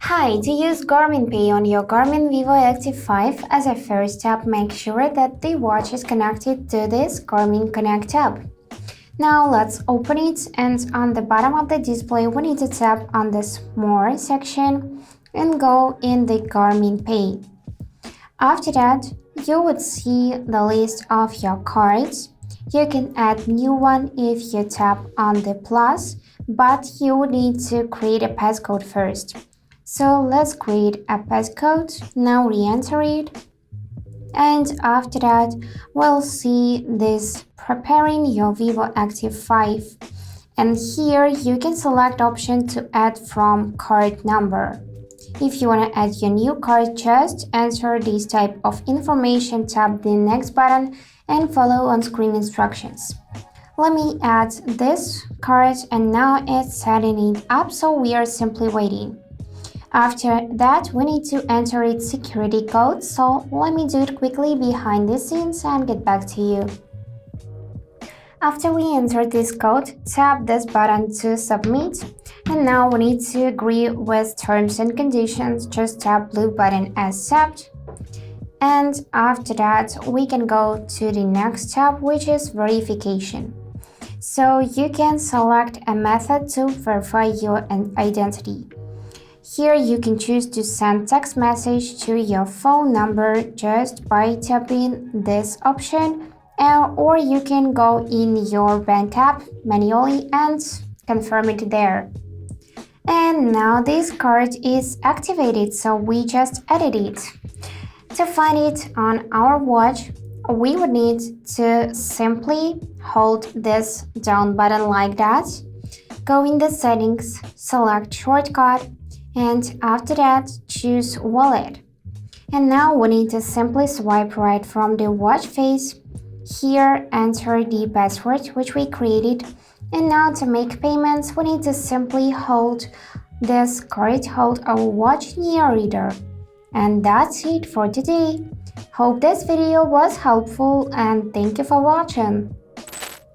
Hi, to use Garmin Pay on your Garmin Vivoactive 5, as a first step, make sure that the watch is connected to this Garmin Connect app. Now let's open it, and on the bottom of the display we need to tap on this More section and go in the Garmin Pay. After that, you would see the list of your cards. You can add new one if you tap on the plus, but you need to create a passcode first. So let's create a passcode. Now re-enter it. And after that, we'll see this preparing your Vivoactive 5. And here you can select option to add from card number. If you want to add your new card, just enter this type of information, tap the next button and follow on screen instructions. Let me add this card and now it's setting it up, so we are simply waiting. After that, we need to enter its security code, so let me do it quickly behind the scenes and get back to you. After we enter this code, tap this button to submit, and now we need to agree with terms and conditions. Just tap blue button accept, and after that we can go to the next step, which is verification. So you can select a method to verify your identity. Here you can choose to send text message to your phone number just by tapping this option, or you can go in your bank app manually and confirm it there. And now this card is activated, so we just added it. To find it on our watch, we would need to simply hold this down button like that, go in the settings, select shortcut, and after that choose wallet. And now we need to simply swipe right from the watch face. Here enter the password which we created, and now to make payments we need to simply hold this card, hold our watch near reader. And that's it for today. Hope this video was helpful and thank you for watching.